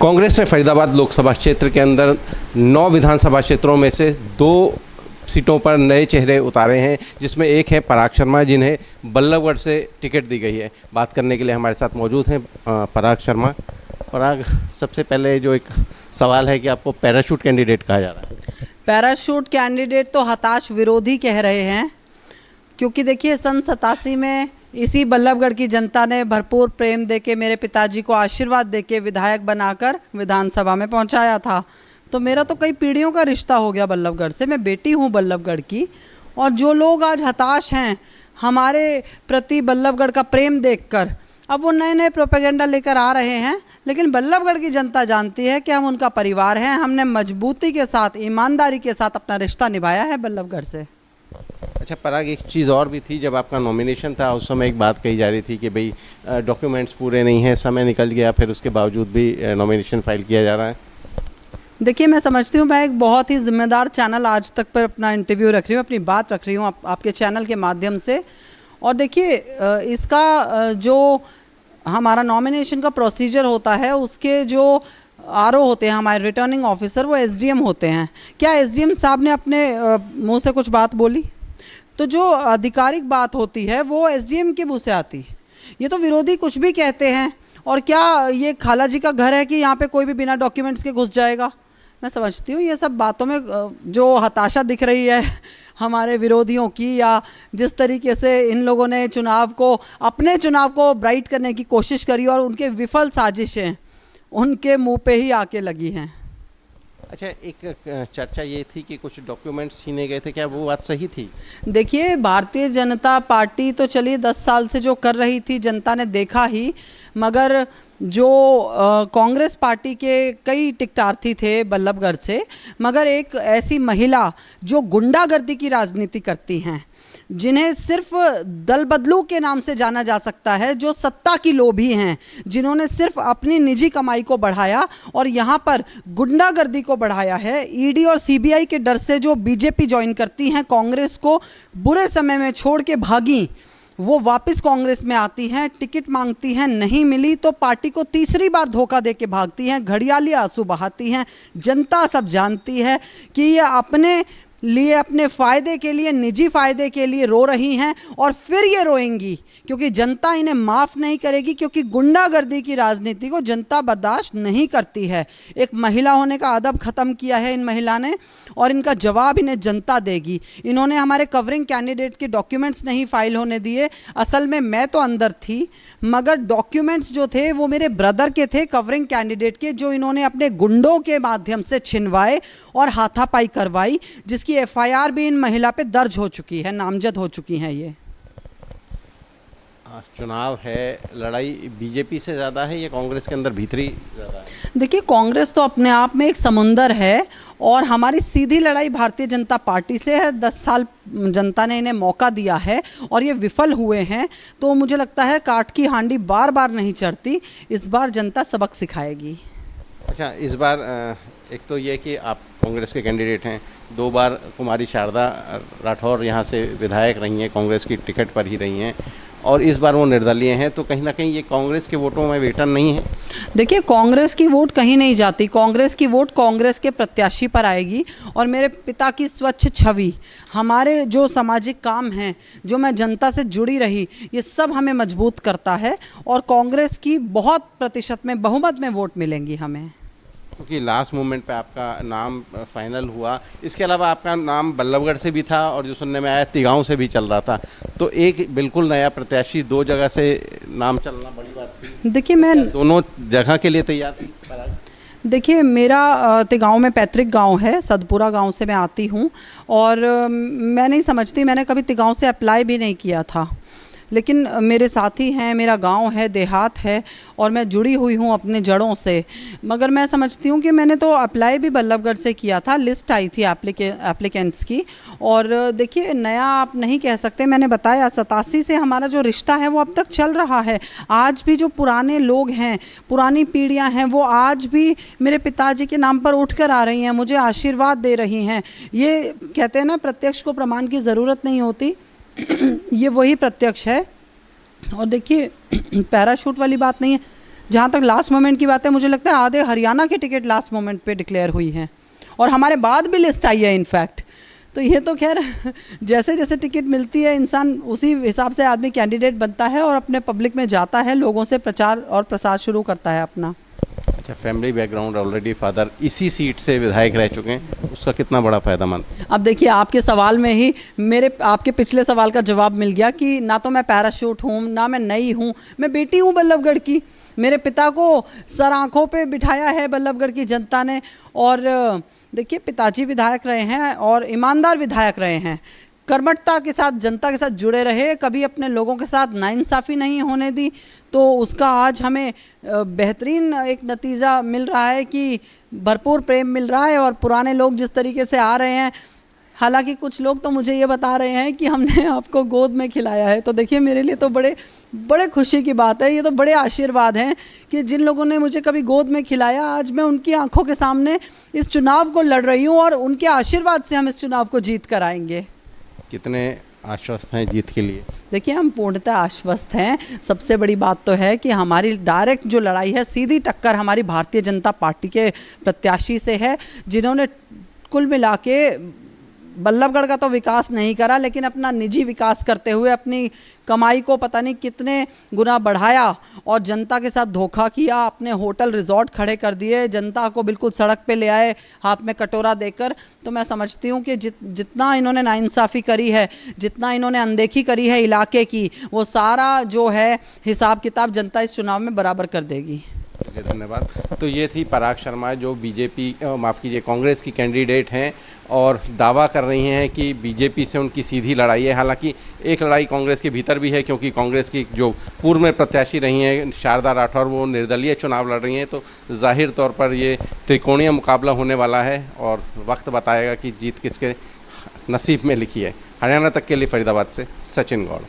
कांग्रेस ने फरीदाबाद लोकसभा क्षेत्र के अंदर 9 विधानसभा क्षेत्रों में से 2 सीटों पर नए चेहरे उतारे हैं, जिसमें एक है पराग शर्मा, जिन्हें बल्लभगढ़ से टिकट दी गई है। बात करने के लिए हमारे साथ मौजूद हैं पराग शर्मा। पराग, सबसे पहले जो एक सवाल है कि आपको पैराशूट कैंडिडेट कहा जा रहा है। पैराशूट कैंडिडेट तो हताश विरोधी कह रहे हैं, क्योंकि देखिए सन 87 में इसी बल्लभगढ़ की जनता ने भरपूर प्रेम देके मेरे पिताजी को आशीर्वाद देके विधायक बनाकर विधानसभा में पहुंचाया था। तो मेरा तो कई पीढ़ियों का रिश्ता हो गया बल्लभगढ़ से। मैं बेटी हूं बल्लभगढ़ की, और जो लोग आज हताश हैं हमारे प्रति बल्लभगढ़ का प्रेम देखकर, अब वो नए नए प्रोपेगेंडा लेकर आ रहे हैं। लेकिन बल्लभगढ़ की जनता जानती है कि हम उनका परिवार हैं। हमने मजबूती के साथ, ईमानदारी के साथ अपना रिश्ता निभाया है बल्लभगढ़ से। अच्छा पराग, एक चीज़ और भी थी। जब आपका नॉमिनेशन था उस समय एक बात कही जा रही थी कि भाई डॉक्यूमेंट्स पूरे नहीं हैं, समय निकल गया, फिर उसके बावजूद भी नॉमिनेशन फाइल किया जा रहा है। देखिए, मैं समझती हूँ मैं एक बहुत ही जिम्मेदार चैनल आज तक पर अपना इंटरव्यू रख रही हूँ, अपनी बात रख रही हूँ आपके चैनल के माध्यम से। और देखिए, इसका जो हमारा नॉमिनेशन का प्रोसीजर होता है, उसके जो आरओ होते हैं, हमारे रिटर्निंग ऑफिसर, वो एसडीएम होते हैं। क्या एसडीएम साहब ने अपने मुंह से कुछ बात बोली? तो जो आधिकारिक बात होती है वो एसडीएम के मुंह से आती। ये तो विरोधी कुछ भी कहते हैं। और क्या ये खाला जी का घर है कि यहाँ पे कोई भी बिना डॉक्यूमेंट्स के घुस जाएगा? मैं समझती हूँ ये सब बातों में जो हताशा दिख रही है हमारे विरोधियों की, या जिस तरीके से इन लोगों ने अपने चुनाव को ब्राइट करने की कोशिश करी और उनके विफल साजिशें उनके मुंह पे ही आके लगी हैं। अच्छा, एक चर्चा ये थी कि कुछ डॉक्यूमेंट्स छीने गए थे, क्या वो बात सही थी? देखिए, भारतीय जनता पार्टी तो चलिए 10 साल से जो कर रही थी जनता ने देखा ही, मगर जो कांग्रेस पार्टी के कई टिकटार्थी थे बल्लभगढ़ से, मगर एक ऐसी महिला जो गुंडागर्दी की राजनीति करती हैं, जिन्हें सिर्फ दल बदलू के नाम से जाना जा सकता है, जो सत्ता की लोभी हैं, जिन्होंने सिर्फ अपनी निजी कमाई को बढ़ाया और यहाँ पर गुंडागर्दी को बढ़ाया है। ईडी और सीबीआई के डर से जो बीजेपी ज्वाइन करती हैं, कांग्रेस को बुरे समय में छोड़ के भागी, वो वापस कांग्रेस में आती हैं, टिकट मांगती हैं, नहीं मिली तो पार्टी को तीसरी बार धोखा दे के भागती हैं, घड़ियाली आंसू बहाती हैं। जनता सब जानती है कि ये अपने लिए, अपने फ़ायदे के लिए, निजी फ़ायदे के लिए रो रही हैं, और फिर ये रोएंगी क्योंकि जनता इन्हें माफ़ नहीं करेगी, क्योंकि गुंडागर्दी की राजनीति को जनता बर्दाश्त नहीं करती है। एक महिला होने का अदब ख़त्म किया है इन महिला ने, और इनका जवाब इन्हें जनता देगी। इन्होंने हमारे कवरिंग कैंडिडेट के डॉक्यूमेंट्स नहीं फाइल होने दिए। असल में मैं तो अंदर थी, मगर डॉक्यूमेंट्स जो थे वो मेरे ब्रदर के थे, कवरिंग कैंडिडेट के, जो इन्होंने अपने गुंडों के माध्यम से छिनवाए और हाथापाई करवाई, जिसकी एफआईआर भी इन महिला पे दर्ज हो चुकी है, नामजद हो चुकी हैं। ये चुनाव है, लड़ाई बीजेपी से ज़्यादा है या कांग्रेस के अंदर भीतरी ज़्यादा है? देखिए, कांग्रेस तो अपने आप में एक समुंदर है, और हमारी सीधी लड़ाई भारतीय जनता पार्टी से है। 10 साल जनता ने इन्हें मौका दिया है और ये विफल हुए हैं। तो मुझे लगता है काठ की हांडी बार बार नहीं चढ़ती, इस बार जनता सबक सिखाएगी। अच्छा, इस बार एक तो ये कि आप कांग्रेस के कैंडिडेट हैं, 2 बार कुमारी शारदा राठौर यहाँ से विधायक रही हैं, कांग्रेस की टिकट पर ही रही हैं, और इस बार वो निर्दलीय हैं। तो कहीं ना कहीं ये कांग्रेस के वोटों में वेटन नहीं है। देखिए, कांग्रेस की वोट कहीं नहीं जाती। कांग्रेस की वोट कांग्रेस के प्रत्याशी पर आएगी, और मेरे पिता की स्वच्छ छवि, हमारे जो सामाजिक काम हैं, जो मैं जनता से जुड़ी रही, ये सब हमें मजबूत करता है, और कांग्रेस की बहुत प्रतिशत में, बहुमत में वोट मिलेंगी हमें। क्योंकि लास्ट मोमेंट पे आपका नाम फाइनल हुआ। इसके अलावा आपका नाम बल्लभगढ़ से भी था, और जो सुनने में आया तिगांव से भी चल रहा था। तो एक बिल्कुल नया प्रत्याशी, 2 जगह से नाम चलना बड़ी बात थी। देखिए, मैं दोनों जगह के लिए तैयार थी? देखिए, मेरा तिगांव में पैतृक गांव है, सदपुरा गांव से मैं आती हूं, और मैं नहीं समझती, मैंने कभी तिगांव से अप्लाई भी नहीं किया था। लेकिन मेरे साथी हैं, मेरा गांव है, देहात है, और मैं जुड़ी हुई हूँ अपने जड़ों से। मगर मैं समझती हूँ कि मैंने तो अप्लाई भी बल्लभगढ़ से किया था, लिस्ट आई थी एप्लीकेंट्स की। और देखिए, नया आप नहीं कह सकते। मैंने बताया 87 से हमारा जो रिश्ता है वो अब तक चल रहा है। आज भी जो पुराने लोग हैं, पुरानी पीढ़ियाँ हैं, वो आज भी मेरे पिताजी के नाम पर उठ कर आ रही हैं, मुझे आशीर्वाद दे रही हैं। ये कहते हैं ना, प्रत्यक्ष को प्रमाण की ज़रूरत नहीं होती, ये वही प्रत्यक्ष है। और देखिए, पैराशूट वाली बात नहीं है। जहाँ तक लास्ट मोमेंट की बात है, मुझे लगता है आधे हरियाणा की टिकट लास्ट मोमेंट पे डिक्लेयर हुई हैं और हमारे बाद भी लिस्ट आई है इनफैक्ट। तो ये तो खैर जैसे जैसे टिकट मिलती है इंसान उसी हिसाब से आदमी कैंडिडेट बनता है और अपने पब्लिक में जाता है, लोगों से प्रचार और प्रसार शुरू करता है अपना। अच्छा, फैमिली बैकग्राउंड, ऑलरेडी फादर इसी सीट से विधायक रह चुके हैं, उसका कितना बड़ा फायदा मानते हैं? अब देखिए, आपके सवाल में ही मेरे आपके पिछले सवाल का जवाब मिल गया कि ना तो मैं पैराशूट हूँ, ना मैं नई हूँ, मैं बेटी हूँ बल्लभगढ़ की। मेरे पिता को सर आँखों पे बिठाया है बल्लभगढ़ की जनता ने। और देखिए, पिताजी विधायक रहे हैं और ईमानदार विधायक रहे हैं, कर्मठता के साथ जनता के साथ जुड़े रहे, कभी अपने लोगों के साथ नाइंसाफ़ी नहीं होने दी। तो उसका आज हमें बेहतरीन एक नतीजा मिल रहा है कि भरपूर प्रेम मिल रहा है। और पुराने लोग जिस तरीके से आ रहे हैं, हालांकि कुछ लोग तो मुझे ये बता रहे हैं कि हमने आपको गोद में खिलाया है, तो देखिए मेरे लिए तो बड़े खुशी की बात है। ये तो बड़े आशीर्वाद हैं कि जिन लोगों ने मुझे कभी गोद में खिलाया, आज मैं उनकी आंखों के सामने इस चुनाव को लड़ रही हूँ और उनके आशीर्वाद से हम इस चुनाव को जीत कर आएंगे। कितने आश्वस्त हैं जीत के लिए? देखिए, हम पूर्णतः आश्वस्त हैं। सबसे बड़ी बात तो है कि हमारी डायरेक्ट जो लड़ाई है, सीधी टक्कर हमारी भारतीय जनता पार्टी के प्रत्याशी से है, जिन्होंने कुल मिला के बल्लभगढ़ का तो विकास नहीं करा, लेकिन अपना निजी विकास करते हुए अपनी कमाई को पता नहीं कितने गुना बढ़ाया और जनता के साथ धोखा किया। अपने होटल रिजॉर्ट खड़े कर दिए, जनता को बिल्कुल सड़क पे ले आए हाथ में कटोरा देकर। तो मैं समझती हूँ कि जितना इन्होंने नाइंसाफ़ी करी है, जितना इन्होंने अनदेखी करी है इलाके की, वो सारा जो है हिसाब किताब जनता इस चुनाव में बराबर कर देगी। चलिए, धन्यवाद। तो ये थी पराग शर्मा, जो बीजेपी माफ़ कीजिए कांग्रेस की कैंडिडेट हैं और दावा कर रही हैं कि बीजेपी से उनकी सीधी लड़ाई है। हालांकि एक लड़ाई कांग्रेस के भीतर भी है, क्योंकि कांग्रेस की जो पूर्व में प्रत्याशी रही हैं शारदा राठौर, वो निर्दलीय चुनाव लड़ रही हैं। तो जाहिर तौर पर ये त्रिकोणीय मुकाबला होने वाला है और वक्त बताएगा कि जीत किसके नसीब में लिखी है। हरियाणा तक के लिए फरीदाबाद से सचिन गौड़।